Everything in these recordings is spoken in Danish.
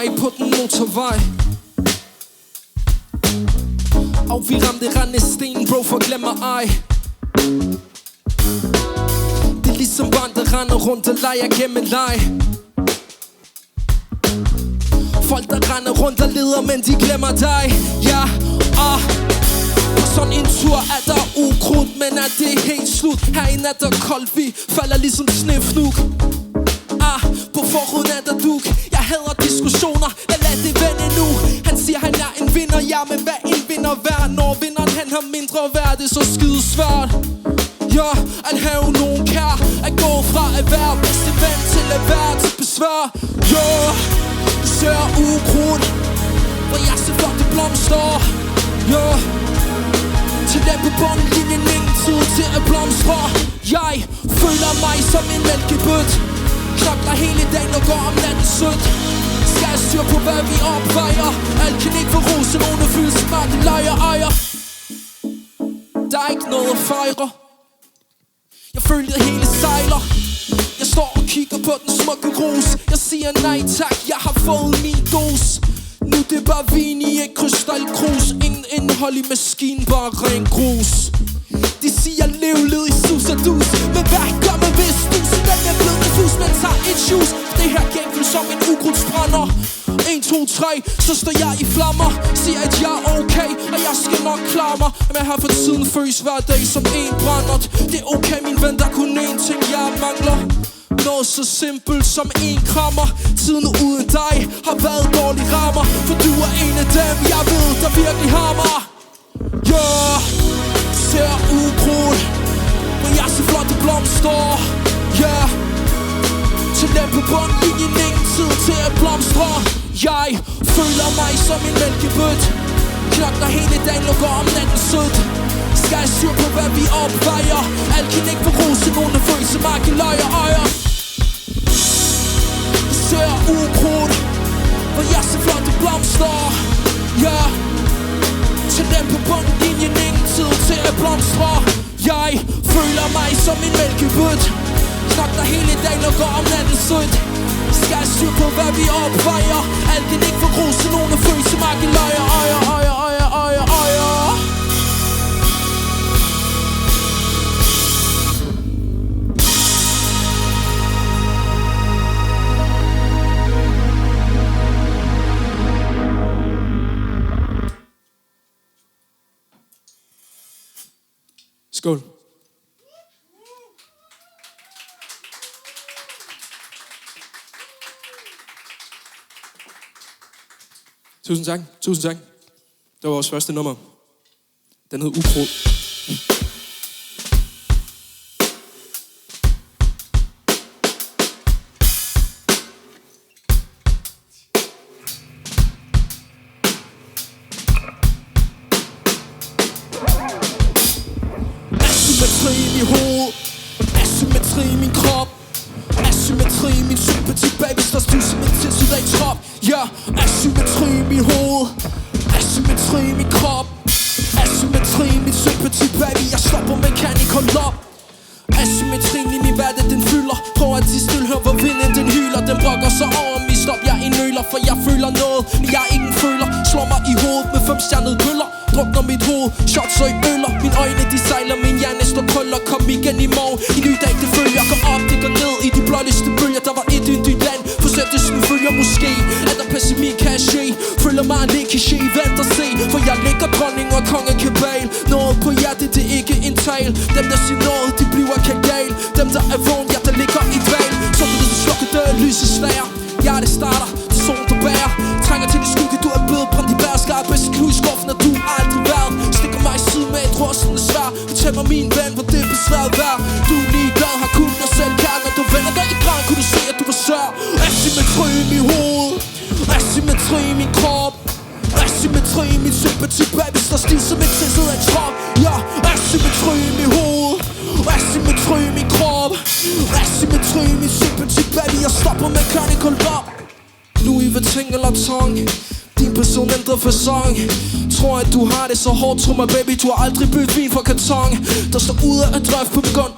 mig på den motorvej. Og vi ramte rendesten, bro, for glemmer ej. Det er ligesom børn, der render rundt og leger gennem en leg. Folk, der render rundt og leder, men de glemmer dig. Ja, på sådan en tur er der ukrudt, men er det helt slut? Herinde er der koldt, vi falder ligesom snefnug. På forhuden er der duk. Jeg hader diskussioner, lad det vende nu. Han siger han er en vinder, ja, men hvad en vinder værd? Når vinderen han har mindre værd, det er så skide svært. Ja, at have nogen kær, at gå fra at være bedste ven til at være til besvær. Ja, du ser ukrudt, hvor jeg ser flotte blomster. Ja, til den på bundlinjen, ingen tid til at blomstre. Jeg føler mig som en mælkebøtte, knokler hele dagen og går om natten sødt. Skal jeg styr på hvad vi opvejer? Alt kan ikke få rose, nogen der føles smarte lejer ejer. Der er ikke noget at fejre. Jeg føler det hele sejler. Jeg står og kigger på den smukke ros. Jeg siger nej tak, jeg har fået min dos. Nu det er bare vin i et krystalkrus. Ingen indhold i maskinen, bare ren grus. De siger lev led i sus og dus, men hvad gør man hvis dusen den er blevet diffus? Man tager et shoes. Det her gang føles som en ukrudtsbrænder. 1, 2, 3, så står jeg i flammer. Siger at jeg er okay, og jeg skal nok klare mig. Men jeg har for tiden føles hver dag som en brændert. Det er okay min ven, der kun én ting jeg mangler. Noget så simpelt som en krammer. Tiden uden dig har været dårlige rammer. For du er en af dem jeg ved der virkelig har mig. Yeah, ser ukrudt, men jeg ser flotte blomster. Yeah, til dem på bundlinjen, ingen tid til at blomstre. Jeg føler mig som en mælkebøtte, knokler hele dagen og går om natten sødt. Skal jeg styr på hvad vi opvejer? Alt kan ikke få rose, nogen der føles som markeløjer ejer. Ser ukrudt, hvor jeg ser flotte blomster. Yeah, til dem på bundlinjen, ingen tid til at blomstre. Jeg føler mig som en mælkebøtte, knokler hele dagen og går om natten sødt. Skal jeg styr på hvad vi opvejer? Alt kan ikke få rose, nogen der føles som markeløjer ejer, ejer, ejer, ejer, ejer. Skål. Tusind tak, tusind tak. Det var vores første nummer. Den hed Ukrudt. Asymmetri i mit hoved, asymmetri i min krop, asymmetri i min sympati, baby, står stiv som en tilsud af i trop. Ja, asymmetri i mit hoved, asymmetri i min krop, asymmetri i min sympati, baby, jeg stopper mechanical lop. Asymmetrien i min hverdag, den fylder. Prøv at tige stille, hør hvor vinden den hyler. Den brokker sig over mig, stop, jeg er en nøler. For jeg føler noget, men jeg ingen føler. Slår mig i hovedet med 5-stjernede bøller. Drukner mit hoved, shots og i øller. Mine øjne de sejler, min hjerne står krøller. Kom igen i morgen, i ny dag det følger. Kom op, det går ned i de blåligste bølger. Der var et yndigt land, forsættelsen følger måske. Er der pessimik kan ske, føler mig en kliché, vent og se. For jeg ligger dronning og kongekabal. Noget på hjertet, det er ikke en tal. Dem der siger noget, de bliver kagal. Dem der er vågen, ja der ligger i dval. Så vil du slukke det, lyset slager. Hjertet starter, det er solen der bærer. Trænger til de skygge, du er blevet brændt i bærskar. Bedst knu i skuffen, når du aldrig været. Stikker mig i siden med et rustende svær. Fortæl mig min ven, hvor det er besværet værd. Du er ligeglad, har kun dig selv kær. Når du vender dig i drang, kunne du se at du var sør. Asymmetri i mit hoved, asymmetri i min krop, asymmetri i min sympati, baby, står stiv som en tilsud af en trop. Ja, asymmetri i mit hoved, asymmetri i min krop, asymmetri i min sympati, baby, jeg stopper mechanical lop. Louis Vuitton eller Tong, din person ændrer facon. Tror at du har det så hårdt, tro mig baby, du har aldrig bygget vin fra karton. Der står ude af drøft på begun.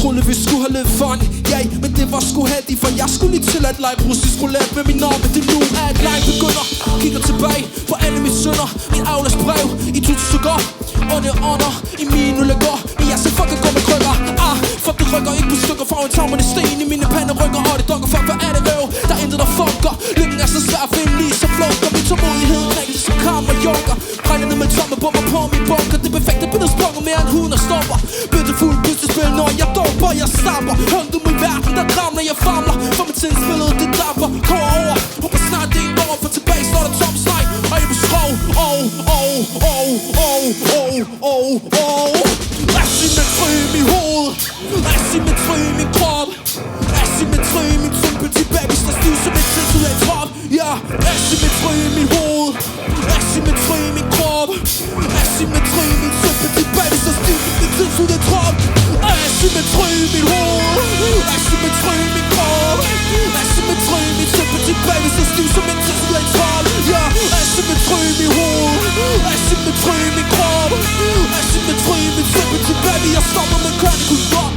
troede vi skulle have lidt funny, yeah, men det var sgu heldigt, for jeg skulle lige til at lege russisk roulette med min arme. Det nu er et leg begynder. Kigger tilbage på alle mine sønner. Min Aulas brev i 1000 stykker. Under i mine lægger. Men jeg skal fucking gå med krykker. For det rykker ikke på stykker. For en tavmerne sten i mine pande rykker. Og det dunker, fuck, hvad er det røv? Der er intet der funker. Lykken er så svær at finde lige så flunker. Min tålmodighed knækkes som kammer junker. Regner ned med tomme bomber på min bunker. Det perfekte billede sprunget mere end 100 stopper. Byttefuld puslespil når jeg dåber, jeg stamper. Hør du min verden, der dramler, jeg famler. For mit sindsbillede, det dapper. Kommer over, håber snart det er over. For tilbage står der tom snej. Og jeg vil skrov. Asymmetri i mit hoved. Asymmetri i min krop. Asymmetri i min sympati, baby. Står stiv som en tilsudlet trop. Ja, asymmetri i mit hoved. Asymmetri i min krop. Asymmetri i min sympati, baby. Står stiv som en tilsudlet trop. Asymmetri i mit hoved. Asymmetri i min krop. Asymmetri i min sympati, baby. Står stiv som en tilsudlet trop. Ja, asymmetri i mit hoved. Asymmetri i min krop. Asymmetri i min sympati, baby. Jeg stopper med kønnekultur.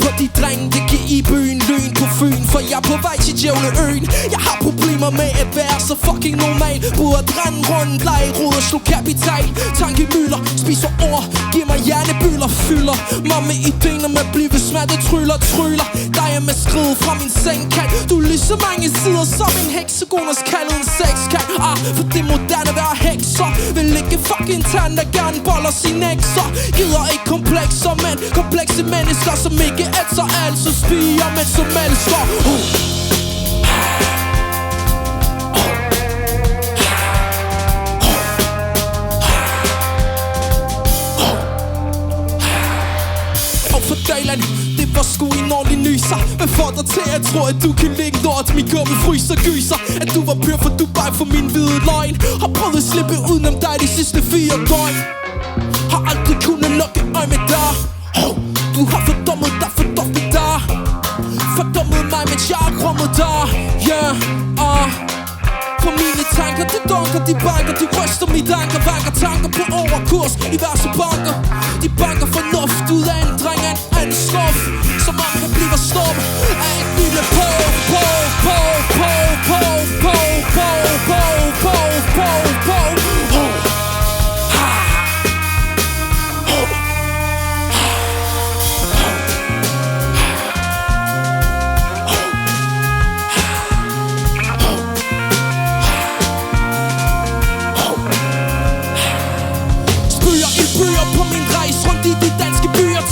På de drenge, det giver i byen lyn på Fyn. For jeg er på vej til Djævleøen. Jeg har problemer med at være så fucking normal. Burde rende rundt, lege rod og slå kapital. Tankemøller, spiser ord, giver mig hjernebyller. Fylder mig med idéen om at blive smattet. Tryller dig er med skridt fra min sengkant. Du er lige så mange sider som en heksagoners kaldet en sexkat. For det er moderne at være hekser. Vil ikke fucking tand, der gerne boller sine ekser. Gider ikke komplekser, men komplekse mennesker som ikke ætser alt, så spiger, men som elsker. Og for dalen, det var sgu en ordentlig nyser. Hvad får dig til at tro, at du kan ligge lort? Min gummi fryser gyser. At du var pyr for Dubai for min hvide løgn. Har prøvet at slippe udenom dig de sidste 4 døgn. Har aldrig kunnet lukke øje med dig. Du har fordummet dig, fordummet dig. Fordummet mig, mens jeg har krummet dig. For mine tanker, de dunker, de banker. De ryster mit anker, vanker tanker på overkurs i værste banker. De banker fornuft ud af en dreng af en anden stof. Som om han bliver stoppet af et lille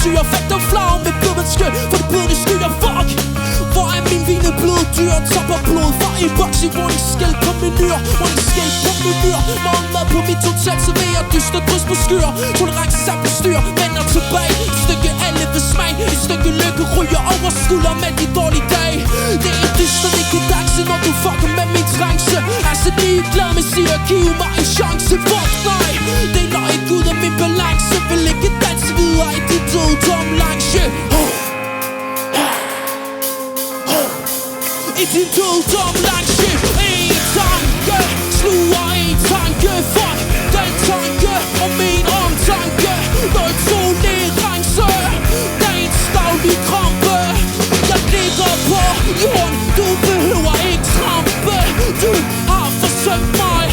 syre. Fægt og flag med blodets skød, for det blødende skyer. Fuck, hvor er min vine blevet dyr? Topper blod fra en boks i vågningsskæld på menuer. Vågningsskæld på menuer. Morgenmad på mit hotel, serverer dyster drys på skyer. Tolerance samt på styr, vender tilbage. Et stykke alle ved smag, et stykke lykke ryger over skulder med de dårlige dage. Det er dyster, det kan danse, når du fucker med min trance. Altså ligeglad med siger, giv mig en chance. Fuck nej, det er når ikke ud af min balance. Vil ikke danse videre i dit dødtom lange. I din dødtom lange. En tanke sluger en tanke. Fuck den tanke og min omtanke. Når tolerance, dagens daglige krampe. Jeg ligger på jorden, du behøver ikke trampe. Du har forsøgt mig,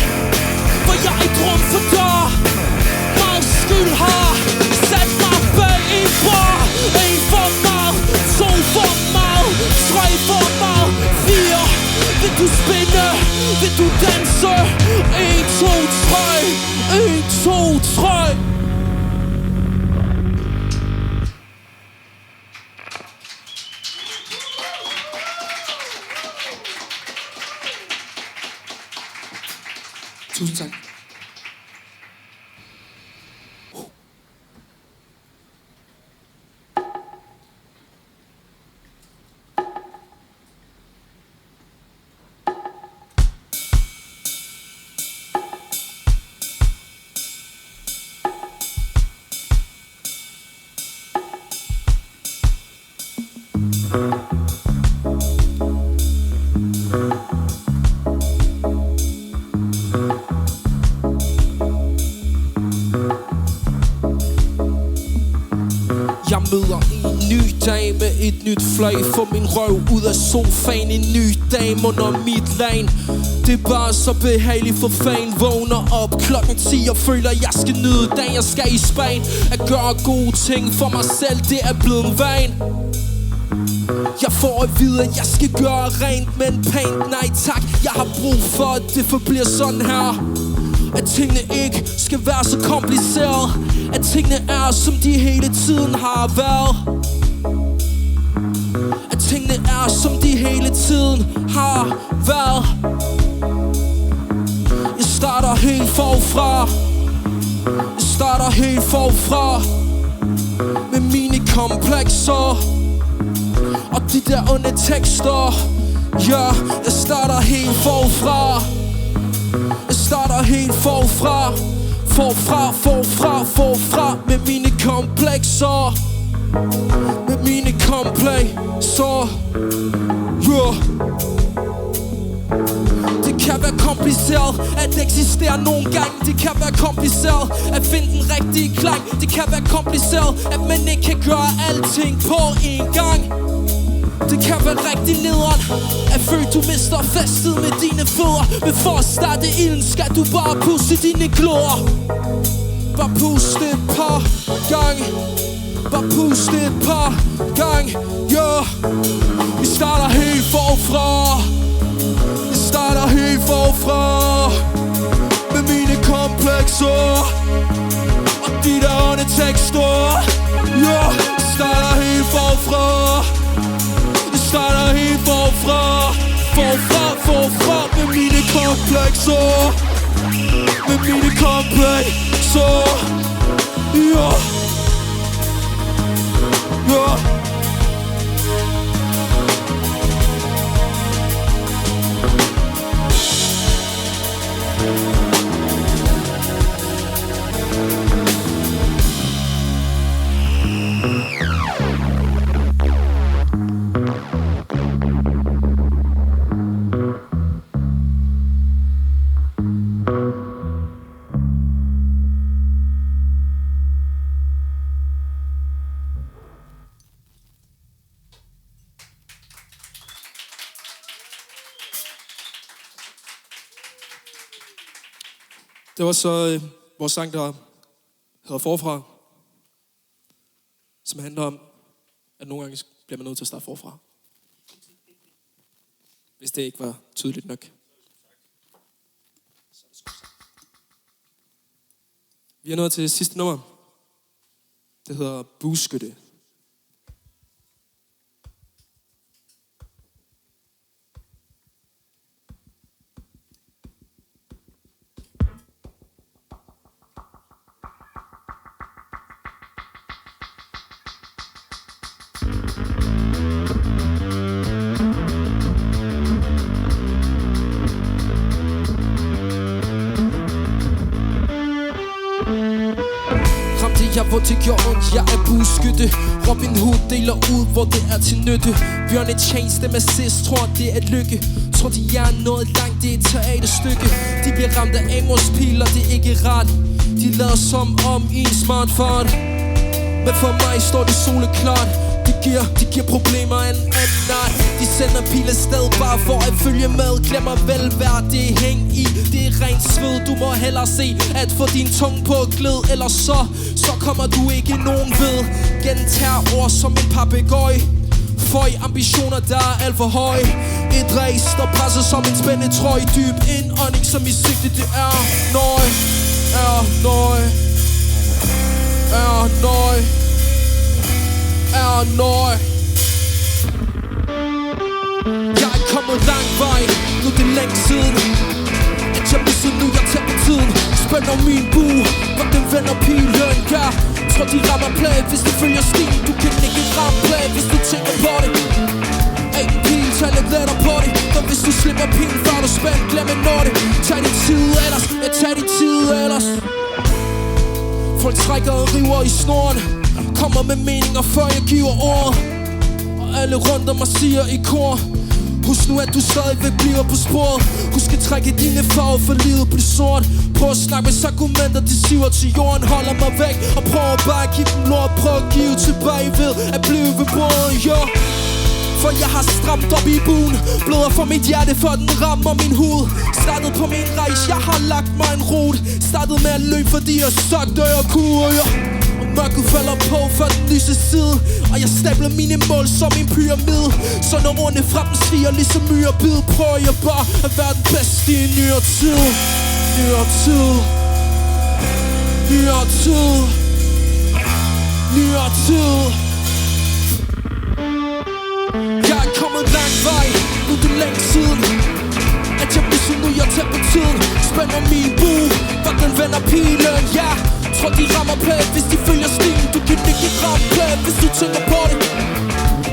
for jeg er ikke rum for dig. Meget skyld har sat mig bag en bar. En for meget, 2 for meget, 3 for meget, 4. Vil du spinde, vil du danse? 1, 2, 3, 1, 2, 3. Tusind tak. et nyt flag. Få min røv ud af sofaen. En ny dame under mit lag. Det er bare så behageligt for fan. Vågner op klokken 10 og føler jeg skal nyde dagen. Jeg skal i Spanien. At gøre gode ting for mig selv, det er blevet en van. Jeg får at vide, at jeg skal gøre rent, men pænt nej tak. Jeg har brug for, at det forbliver sådan her. At tingene ikke skal være så kompliceret. At tingene er, som de hele tiden har været. At tingene er, som de hele tiden har været. Jeg starter helt forfra. Jeg starter helt forfra. Med mine komplekser og de der onde tekster. Ja, jeg starter helt forfra. Jeg starter helt forfra. Forfra med mine komplekser. Med mine komplekser. Yeah. Det kan være kompliceret at eksistere nogle gange. Det kan være kompliceret at finde den rigtige klang. Det kan være kompliceret at man ikke kan gøre alting på en gang. Det kan være rigtig nederen at føle du mister festet med dine fødder. Men for at starte ilden skal du bare puste dine glor. Bare puste et par gange. Bare puste et par gange. Yeah. Vi starter helt forfra. Jeg starter helt forfra. Med mine komplekser og de der onde tekster. Yeah. Jeg starter helt forfra. Jeg starter helt forfra. Forfra med mine komplekser. Med mine komplekser. Yeah. Yeah. Det var så vores sang, der hedder Forfra, som handler om, at nogle gange bliver man nødt til at starte forfra. Hvis det ikke var tydeligt nok. Vi er nået til sidste nummer. Det hedder Bueskytte. Jeg hvor det gjorde ondt, jeg er bueskytte. Robin Hood deler ud, hvor det er til nytte. Bjørne Chains, dem assist, tror det er lykke. Tror de er nået langt, det er et teaterstykke. De bliver ramt af Amos piler, det er ikke ret. De lader som om i en smartphone. Men for mig står det soleklart. De giver problemer en anden art. De sender pil afsted bare for at følge med. Glemmer velvære, det er hæng i. Det er rent sved, du må hellere se at få din tunge på glid. Ellers så kommer du ikke nogen ved. Gentager ord som en papegøje. Føj ambitioner, der er alt for høje. Et race, der presser som en spændetrøje. Dyb indånding som i sigte, det er nøje. Jeg er kommet lang vej, nu det er længe siden at jeg misser nu, jeg tager på tiden. Spænder min bue, hvor den vender pilen. Ja, tror de rammer play, hvis de følger stil. Du kan ikke ramme play, hvis du tænker på det. Ej, pil, tag lidt lettere på det. For hvis du slipper pilen, før du spændt, glem en når det. Tag din tid ellers, tag din tid ellers. Folk trækker og river i snoren. Kommer med meninger, før jeg giver ord. Og alle rundt om mig siger i kor: Husk nu at du stadigvæk bliver på sporet. Husk at trække dine farver for livet bliver sort. Prøv at snakke med argumenter, de siver til jorden. Holder mig væk og prøver bare at give dem lort. Prøv at give tilbage ved at blive ved bordet, jo. For jeg har stramt op i buen. Bløder for mit hjerte, for den rammer min hud. Startet på min rejse, jeg har lagt mig en rute. Startet med at løbe, fordi jeg sagt, at jeg kunne, ja. Og mørket falder på for den lyse side. Og jeg stabler mine mål som en pyramide. Så når ordene fra dem stiger ligesom myrebid, prøver jeg bare at være den bedste i nyere tid. Nyere tid. Nyere tid. Nyere tid. Jeg er kommet lang vej, nu er det længe siden at jeg misser nu, jeg tager på tiden. Spænder min bue, for den vender pilen, ja. Tror de rammer plet, hvis de følger stilen. Du kan ikke ramme plet, hvis du tænker på det.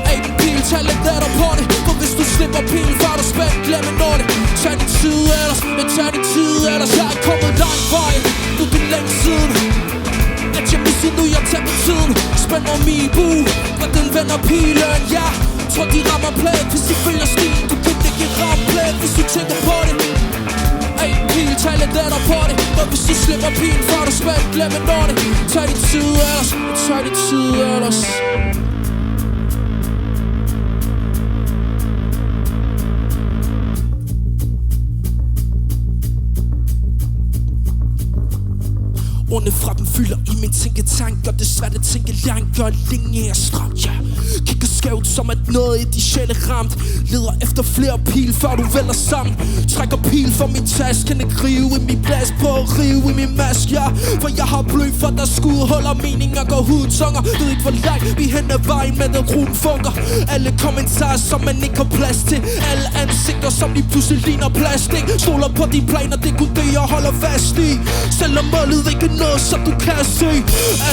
Ej, den pil, tag lidt af dig på det. For hvis du slipper pilen, far du spændt, glem en når det. Tag din tid ellers, men tag din tid ellers. Jeg er kommet lang vej, nu er det længe siden at jeg misser nu, jeg tager på tiden. Spænder min bue, for den vender pilen, ja. Tror de rammer plet, hvis de følger stilen. Du kan ikke ramme plet, hvis du tænker på det. Ej, pil, tag lidt af dig på det. Og hvis du slipper pilen, far du spændt, glem en når det. Tag din tid ellers, tag din tid ellers. Ordene fra dem fylder i min tænketank. Og det er svært at tænke langt, og længe er stramt, ja. Kigger skævt som at noget i de sjæle ramt. Leder efter flere pil, før du vælger sammen. Trækker pil for min taske, kan ikke rive i min plads. På at rive i min mask, ja. For jeg har blød for der skud, holder meninger, går hudtunger. Ved ikke hvor langt vi hen ad vejen, men den ruten funker. Alle kommentarer, som man ikke har plads til. Alle ansigter, som de pludselig ligner plastik. Stoler på de planer, det er kun det jeg holder fast i. Selvom målet ikke er noget, som du kan se.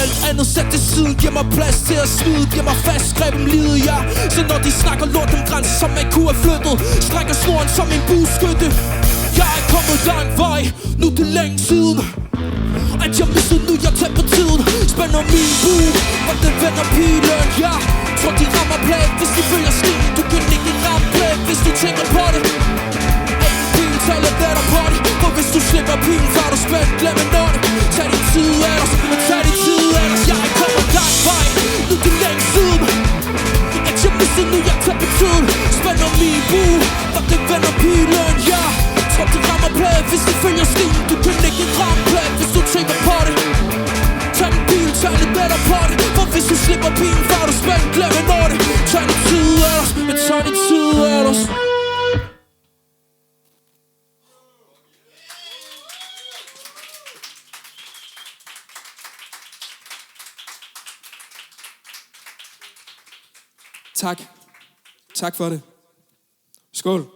Alt andet sat til siden, giver mig plads til at smide. Giver mig fast greb om livet, ja. Så når de snakker lort om grænser, som ikke kunne have flyttet, strækker snoren som en bueskytte. Jeg er kommet lang vej, nu er det længe siden at jeg misser nu, jeg tager på tiden. Spænder min bue, og den vender pilen, ja. Tror de rammer plet, hvis de følger stilen. Du kan ikke ramme plet, hvis du tænker på det. Ej, pil, tag lidt af dig på det. For hvis du slipper pilen, far du spændt, glem en når det. Tag din tid ellers, men tag din tid ellers. Jeg er kommet lang vej, nu er det længe siden at jeg misser nu, jeg tager på tiden. Spænder min bue, og den vender pilen, ja. Tror de rammer plet, hvis de følger stilen. Du kan ikke ramme plet, hvis du tænker på det. Tag din bil, tag lidt af dig på det. For hvis du slipper pilen, far du spændt, glem en når det. Tag din tid ellers, men tag din tid ellers. Tak. Tak for det. Skål.